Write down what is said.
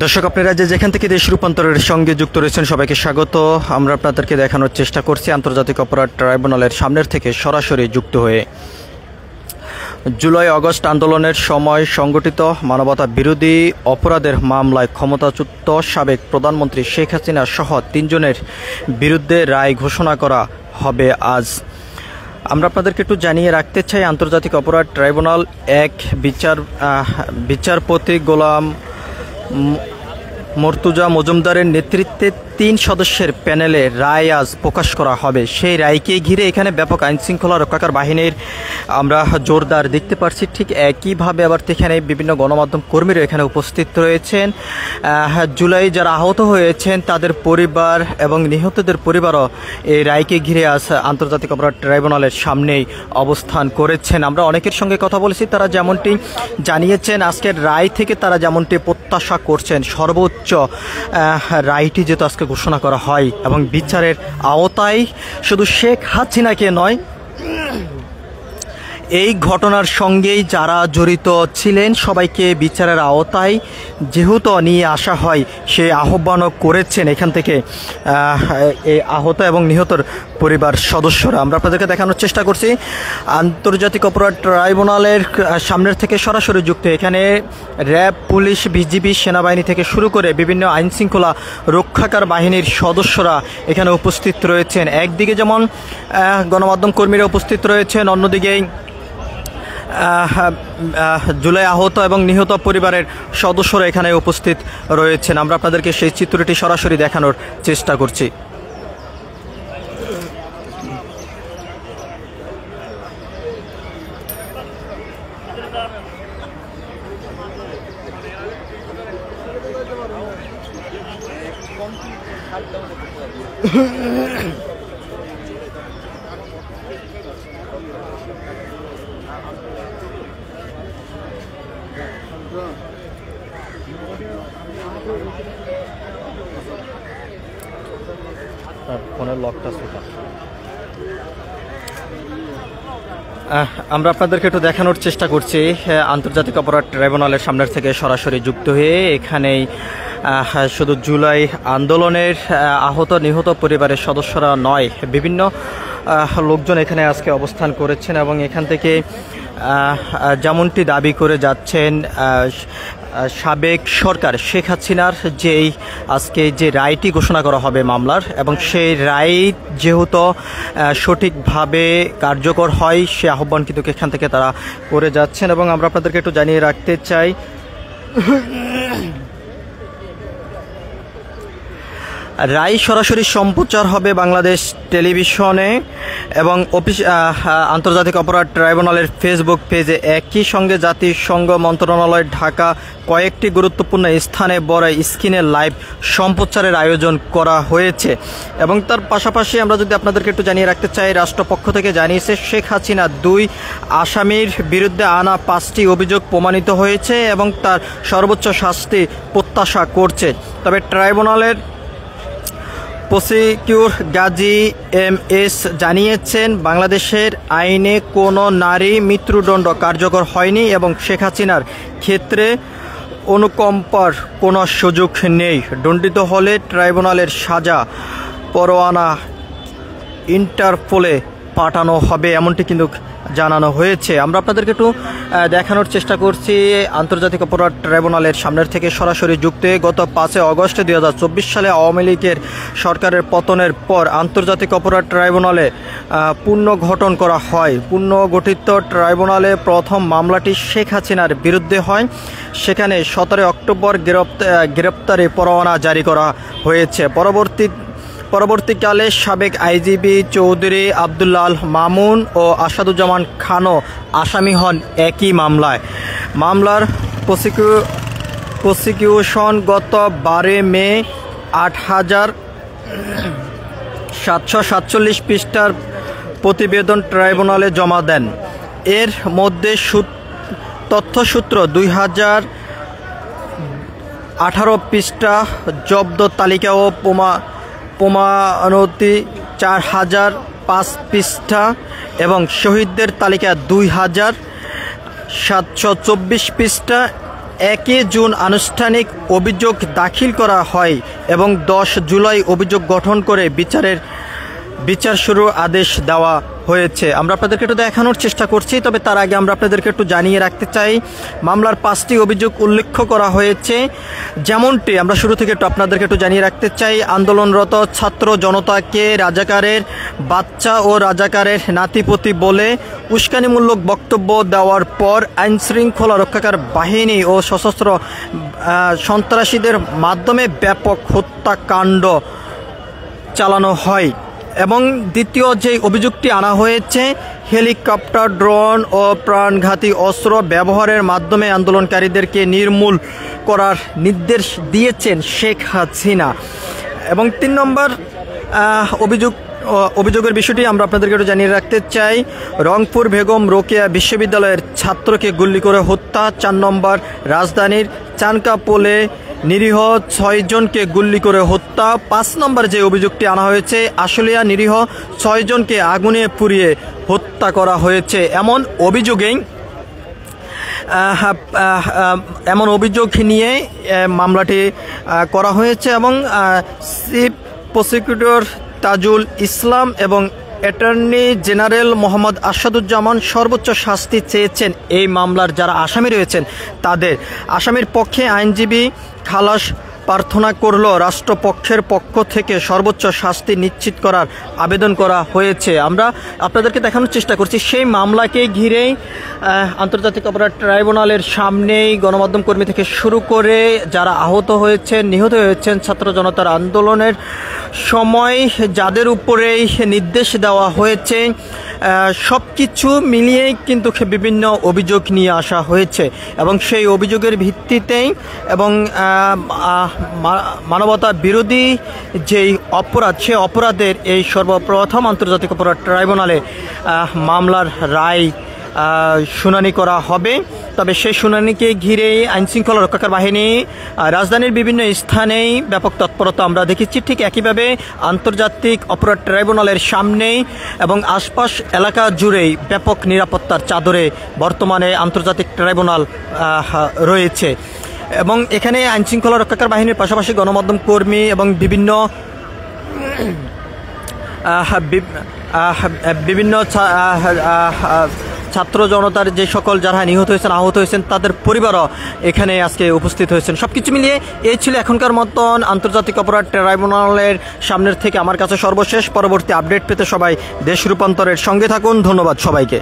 দর্শক, আপনারা যেখান থেকে দেশ রূপান্তরের সঙ্গে যুক্ত রয়েছেন সবাইকে স্বাগত। আমরা আপনাদেরকে দেখানোর চেষ্টা করছি আন্তর্জাতিক অপরাধ ট্রাইব্যুনালের সামনের থেকে সরাসরি যুক্ত হয়ে। জুলাই আগস্ট আন্দোলনের সময় সংগঠিত মানবতা বিরোধী অপরাধের মামলায় ক্ষমতাচ্যুত সাবেক প্রধানমন্ত্রী শেখ হাসিনা সহ 3 জনের বিরুদ্ধে রায় ঘোষণা করা হবে আজ। আমরা আপনাদেরকে একটু জানিয়ে রাখতে চাই, আন্তর্জাতিক অপরাধ ট্রাইব্যুনাল এক বিচারপতি গোলাম মর্তুজা মজুমদারের নেতৃত্বে 3 সদস্যের প্যানেলে রায় আজ প্রকাশ করা হবে। সেই রায়কে ঘিরে এখানে ব্যাপক আইনশৃঙ্খলা রক্ষাকার বাহিনীর আমরা জোরদার দেখতে পাচ্ছি। ঠিক একইভাবে আবার এখানে বিভিন্ন গণমাধ্যম কর্মীরা এখানে উপস্থিত রয়েছেন। জুলাই যারা আহত হয়েছেন তাদের পরিবার এবং নিহতদের পরিবারও এই রায়কে ঘিরে আজ আন্তর্জাতিক অপরাধ ট্রাইব্যুনালের সামনেই অবস্থান করেছেন। আমরা অনেকের সঙ্গে কথা বলেছি, তারা যেমনটি জানিয়েছেন আজকের রায় থেকে তারা যেমনটি প্রত্যাশা করছেন সর্বোচ্চ রায়টি যেহেতু আজকে ঘোষণা করা হয় এবং বিচারের আওতায় শুধু শেখ হাসিনাকে নয়, এই ঘটনার সঙ্গেই যারা জড়িত ছিলেন সবাইকে বিচারের আওতায় যেহেতু নিয়ে আসা হয় সে আহ্বানও করেছেন এখান থেকে এই আহত এবং নিহতর পরিবার সদস্যরা। আমরা আপনাদেরকে দেখানোর চেষ্টা করছি আন্তর্জাতিক অপরাধ ট্রাইব্যুনালের সামনের থেকে সরাসরি যুক্ত। এখানে র্যাব, পুলিশ, বিজিবি, সেনাবাহিনী থেকে শুরু করে বিভিন্ন আইনশৃঙ্খলা রক্ষাকার বাহিনীর সদস্যরা এখানে উপস্থিত রয়েছেন। একদিকে যেমন গণমাধ্যম কর্মীরা উপস্থিত রয়েছেন, অন্যদিকেই জুলাই আহত এবং নিহত পরিবারের সদস্যরা এখানে উপস্থিত রয়েছেন। আমরা আপনাদেরকে সেই চিত্রটি সরাসরি দেখানোর চেষ্টা করছি। ফোনের লকটা সুতা। আমরা আপনাদেরকে একটু দেখানোর চেষ্টা করছি আন্তর্জাতিক অপরাধ ট্রাইব্যুনালের সামনের থেকে সরাসরি যুক্ত হয়ে। এখানেই শুধু জুলাই আন্দোলনের আহত নিহত পরিবারের সদস্যরা নয়, বিভিন্ন লোকজন এখানে আজকে অবস্থান করেছেন এবং এখান থেকে যেমনটি দাবি করে যাচ্ছেন সাবেক সরকার শেখ হাসিনার যেই আজকে যে রায়টি ঘোষণা করা হবে মামলার, এবং সেই রায় যেহেতু সঠিকভাবে কার্যকর হয় সে আহ্বান কিন্তু এখান থেকে তারা করে যাচ্ছেন। এবং আমরা আপনাদেরকে একটু জানিয়ে রাখতে চাই রায় সরাসরি সম্প্রচার হবে বাংলাদেশ টেলিভিশনে এবং আন্তর্জাতিক অপরাধ ট্রাইব্যুনালের ফেসবুক পেজে। একই সঙ্গে জাতিসংঘ মন্ত্রণালয় ঢাকা কয়েকটি গুরুত্বপূর্ণ স্থানে বড় স্ক্রিনে লাইভ সম্প্রচারের আয়োজন করা হয়েছে। এবং তার পাশাপাশি আমরা যদি আপনাদেরকে একটু জানিয়ে রাখতে চাই, রাষ্ট্রপক্ষ থেকে জানিয়েছে শেখ হাসিনা 2 আসামির বিরুদ্ধে আনা 5টি অভিযোগ প্রমাণিত হয়েছে এবং তার সর্বোচ্চ শাস্তি প্রত্যাশা করছে। তবে ট্রাইব্যুনালের প্রসিকিউটর গাজী MS জানিয়েছেন বাংলাদেশের আইনে কোনো নারী মৃত্যুদণ্ড কার্যকর হয়নি এবং শেখ হাসিনার ক্ষেত্রে অনুকম্পার কোনো সুযোগ নেই। দণ্ডিত হলে ট্রাইব্যুনালের সাজা পরোয়ানা ইন্টারপোলে পাঠানো হবে, এমনটি কিন্তু জানানো হয়েছে। আমরা আপনাদেরকে একটু দেখানোর চেষ্টা করছি আন্তর্জাতিক অপরাধ ট্রাইব্যুনালের সামনের থেকে সরাসরি যুক্ত। গত 5 আগস্ট 2024 সালে আওয়ামী লীগের সরকারের পতনের পর আন্তর্জাতিক অপরাধ ট্রাইব্যুনালে পুনর্গঠন করা হয়। পুনর্গঠিত ট্রাইব্যুনালে প্রথম মামলাটি শেখ হাসিনার বিরুদ্ধে হয়। সেখানে 17 অক্টোবর গ্রেপ্তারি পরোয়ানা জারি করা হয়েছে। পরবর্তীকালে সাবেক আইজিপি চৌধুরী আবদুল্লাহ আল মামুন ও আসাদুজ্জামান খানও আসামি হন একই মামলায়। মামলার প্রসিকিউশন গত 12 মে 8747 পৃষ্ঠার প্রতিবেদন ট্রাইব্যুনালে জমা দেন। এর মধ্যে তথ্যসূত্র 2018 পৃষ্ঠা, জব্দ তালিকা ও প্রমাণতি 4005 পৃষ্ঠা এবং শহীদদের তালিকা 2724 পৃষ্ঠা 1 জুন আনুষ্ঠানিক অভিযোগ দাখিল করা হয় এবং 10 জুলাই অভিযোগ গঠন করে বিচার শুরুর আদেশ দেওয়া হয়েছে। আমরা আপনাদেরকে একটু দেখানোর চেষ্টা করছি, তবে তার আগে আমরা আপনাদেরকে একটু জানিয়ে রাখতে চাই মামলার 5টি অভিযোগ উল্লেখ করা হয়েছে। যেমনটি আমরা শুরু থেকে একটু আপনাদেরকে একটু জানিয়ে রাখতে চাই, আন্দোলনরত ছাত্র জনতাকে রাজাকারের বাচ্চা ও রাজাকারের নাতিপতি বলে উস্কানিমূলক বক্তব্য দেওয়ার পর আইনশৃঙ্খলা রক্ষাকার বাহিনী ও সশস্ত্র সন্ত্রাসীদের মাধ্যমে ব্যাপক হত্যাকাণ্ড চালানো হয়। এবং দ্বিতীয় যে অভিযোগটি আনা হয়েছে, হেলিকপ্টার, ড্রোন ও প্রাণঘাতী অস্ত্র ব্যবহারের মাধ্যমে আন্দোলনকারীদেরকে নির্মূল করার নির্দেশ দিয়েছেন শেখ হাসিনা। এবং 3 নম্বর অভিযোগের বিষয়টি আমরা আপনাদেরকে একটু জানিয়ে রাখতে চাই, রংপুর বেগম রোকেয়া বিশ্ববিদ্যালয়ের ছাত্রকে গুলি করে হত্যা। 4 নম্বর, রাজধানীর চানকাপোলে নিরীহ 6 জনকে গুলি করে হত্যা। 5 নম্বর যে অভিযোগটি আনা হয়েছে, আশুলিয়া নিরীহ 6 জনকে আগুনে পুড়িয়ে হত্যা করা হয়েছে। এমন অভিযোগ নিয়ে মামলাটি করা হয়েছে এবং চিফ প্রসিকিউটর তাজুল ইসলাম এবং অ্যাটর্নি জেনারেল মোহাম্মদ আসাদুজ্জামান সর্বোচ্চ শাস্তি চেয়েছেন এই মামলার যারা আসামি রয়েছেন তাদের। আসামির পক্ষে আইনজীবী খালাস প্রার্থনা করলেও রাষ্ট্রপক্ষের পক্ষ থেকে সর্বোচ্চ শাস্তি নিশ্চিত করার আবেদন করা হয়েছে। আমরা আপনাদেরকে দেখানোর চেষ্টা করছি সেই মামলাকে ঘিরেই আন্তর্জাতিক অপরাধ ট্রাইব্যুনালের সামনেই গণমাধ্যম কর্মী থেকে শুরু করে যারা আহত হয়েছেন, নিহত হয়েছেন ছাত্র জনতার আন্দোলনের সময়, যাদের উপরেই নির্দেশ দেওয়া হয়েছে, সব কিছু মিলিয়েই কিন্তু বিভিন্ন অভিযোগ নিয়ে আসা হয়েছে এবং সেই অভিযোগের ভিত্তিতেই এবং মানবতা বিরোধী যেই অপরাধ, সে অপরাধের এই সর্বপ্রথম আন্তর্জাতিক অপরাধ ট্রাইব্যুনালে মামলার রায় শুনানি করা হবে। তবে সেই শুনানিকে ঘিরেই আইনশৃঙ্খলা রক্ষাকার বাহিনী রাজধানীর বিভিন্ন স্থানেই ব্যাপক তৎপরতা আমরা দেখেছি। ঠিক একইভাবে আন্তর্জাতিক অপরাধ ট্রাইব্যুনালের সামনেই এবং আশপাশ এলাকা জুড়েই ব্যাপক নিরাপত্তার চাদরে বর্তমানে আন্তর্জাতিক ট্রাইব্যুনাল রয়েছে এবং এখানে আইনশৃঙ্খলা রক্ষাকার বাহিনীর পাশাপাশি গণমাধ্যম কর্মী এবং বিভিন্ন ছাত্র জনতার যে সকল যারা নিহত হয়েছেন, আহত হয়েছেন, তাদের পরিবারও এখানে আজকে উপস্থিত হয়েছেন। সবকিছু মিলিয়ে এই ছিল এখনকার মতন আন্তর্জাতিক অপরাধ ট্রাইব্যুনালের সামনের থেকে আমার কাছে সর্বশেষ। পরবর্তী আপডেট পেতে সবাই দেশ রূপান্তরের সঙ্গে থাকুন। ধন্যবাদ সবাইকে।